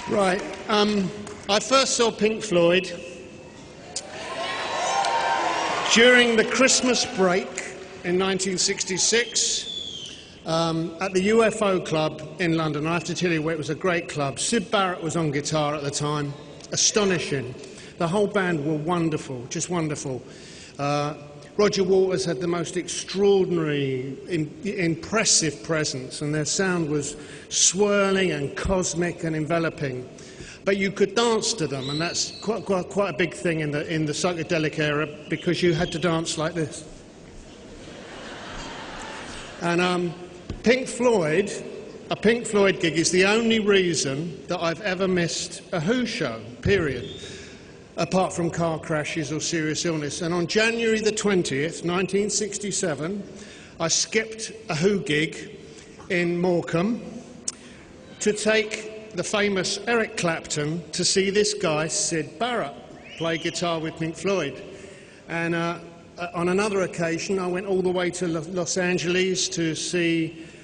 Right. I first saw Pink Floyd during the Christmas break in 1966 at the UFO Club in London. I have to tell you, it was a great club. Syd Barrett was on guitar at the time. Astonishing. The whole band were wonderful, just wonderful. Roger Waters had the most extraordinary, impressive presence, and their sound was swirling and cosmic and enveloping. But you could dance to them, and that's quite a big thing in the psychedelic era, because you had to dance like this. And Pink Floyd, a Pink Floyd gig is the only reason that I've ever missed a Who show, period, apart from car crashes or serious illness. And on January the 20th, 1967, I skipped a Who gig in Morecambe to take the famous Eric Clapton to see this guy, Syd Barrett, play guitar with Pink Floyd. And on another occasion, I went all the way to Los Angeles to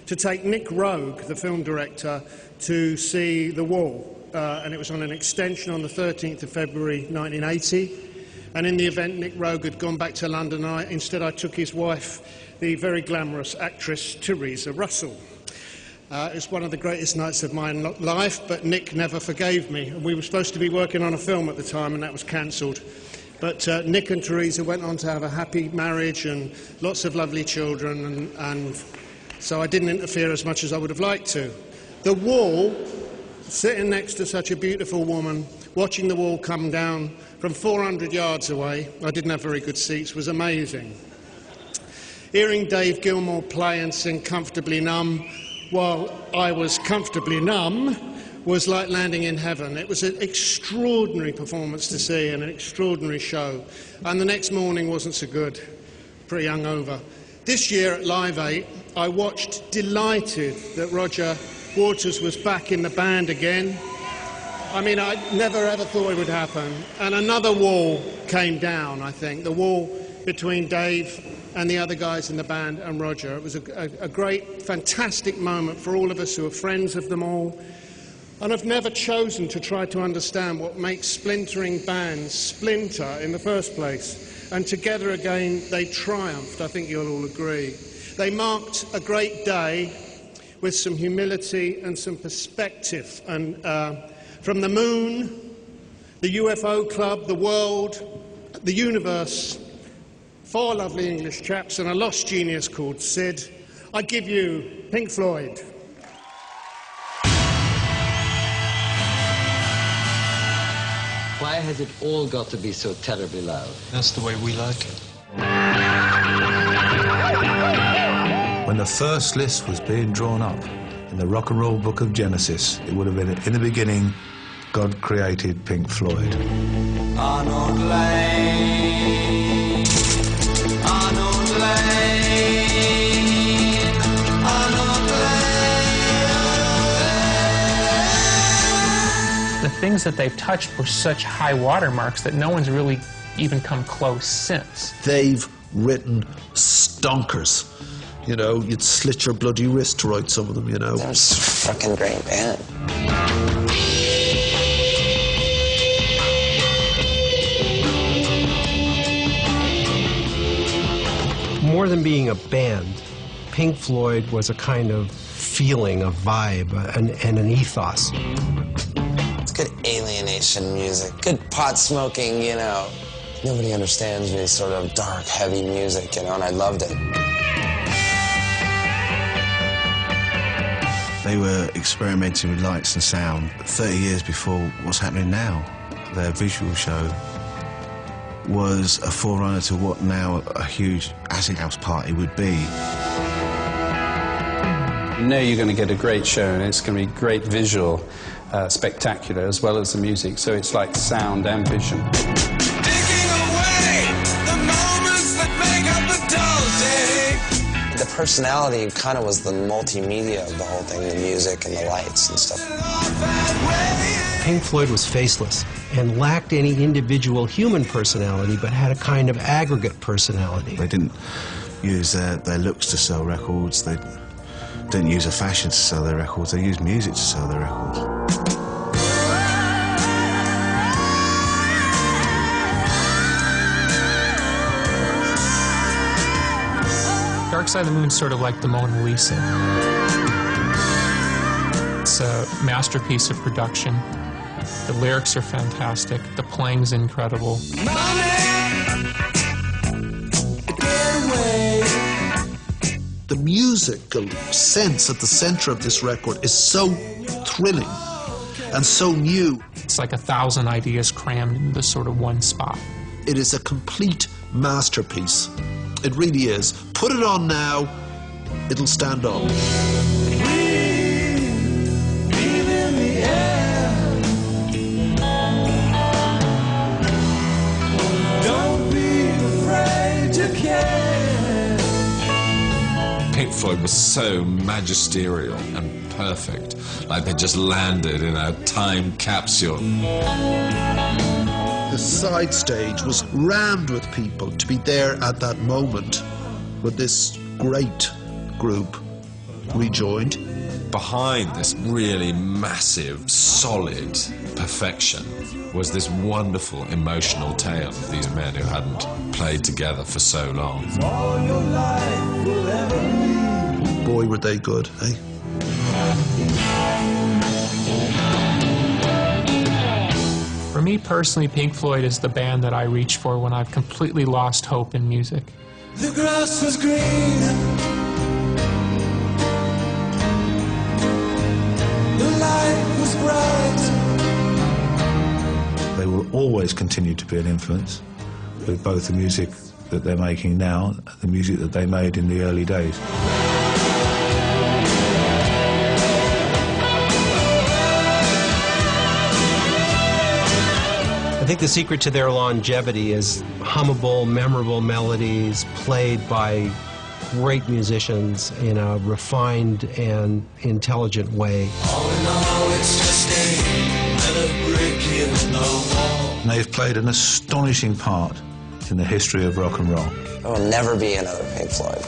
take Nick Rogue, the film director, to see The Wall. And it was on an extension on the 13th of February 1980. And in the event, Nick Rogue had gone back to London. Instead, I took his wife, the very glamorous actress Teresa Russell. It was one of the greatest nights of my life, but Nick never forgave me. We were supposed to be working on a film at the time, and that was cancelled. But Nick and Teresa went on to have a happy marriage and lots of lovely children, and so I didn't interfere as much as I would have liked to. The Wall, sitting next to such a beautiful woman, watching the Wall come down from 400 yards away, I didn't have very good seats, was amazing. Hearing Dave Gilmour play and sing Comfortably Numb while I was comfortably numb was like landing in heaven. It was an extraordinary performance to see and an extraordinary show. And the next morning wasn't so good, pretty hungover. This year at Live 8, I watched, delighted that Roger Waters was back in the band again. I mean, I never ever thought it would happen. And another wall came down, I think, the wall between Dave and the other guys in the band and Roger. It was a great, fantastic moment for all of us who are friends of them all. And I've never chosen to try to understand what makes splintering bands splinter in the first place. And together again, they triumphed, I think you'll all agree. They marked a great day with some humility and some perspective. And from the moon, the UFO Club, the world, the universe, 4 lovely English chaps and a lost genius called Syd, I give you Pink Floyd. Why has it all got to be so terribly loud? That's the way we like it. When the first list was being drawn up in the Rock and Roll Book of Genesis, it would have been, in the beginning, God created Pink Floyd. Arnold Lane, Arnold Lane, Arnold Lane. The things that they've touched were such high watermarks that no one's really even come close since. They've written stonkers. You know, you'd slit your bloody wrist to write some of them, you know. They're a fucking great band. More than being a band, Pink Floyd was a kind of feeling, a vibe, and an ethos. It's good alienation music, good pot smoking, you know. Nobody understands me, sort of dark, heavy music, you know, and I loved it. They were experimenting with lights and sound 30 years before what's happening now. Their visual show was a forerunner to what now a huge acid house party would be. You know you're going to get a great show, and it's going to be great visual, spectacular, as well as the music, so it's like sound and vision. The personality kind of was the multimedia of the whole thing, the music and the lights and stuff. Pink Floyd was faceless and lacked any individual human personality, but had a kind of aggregate personality. They didn't use their looks to sell records. They didn't use a fashion to sell their records. They used music to sell their records. Dark Side of the Moon's sort of like the Mona Lisa. It's a masterpiece of production. The lyrics are fantastic. The playing's incredible. The musical sense at the center of this record is so thrilling and so new. It's like 1,000 ideas crammed into sort of one spot. It is a complete masterpiece. It really is. Put it on now, it'll stand on. Pink Floyd was so magisterial and perfect, like they just landed in a time capsule. The side stage was rammed with people to be there at that moment with this great group rejoined. Behind this really massive, solid perfection was this wonderful emotional tale of these men who hadn't played together for so long. Boy, were they good, eh? For me personally, Pink Floyd is the band that I reach for when I've completely lost hope in music. The grass was green, the light was bright. They will always continue to be an influence with both the music that they're making now and the music that they made in the early days. I think the secret to their longevity is hummable, memorable melodies played by great musicians in a refined and intelligent way. All in all, it's just another brick in the wall. And they've played an astonishing part in the history of rock and roll. There will never be another Pink Floyd.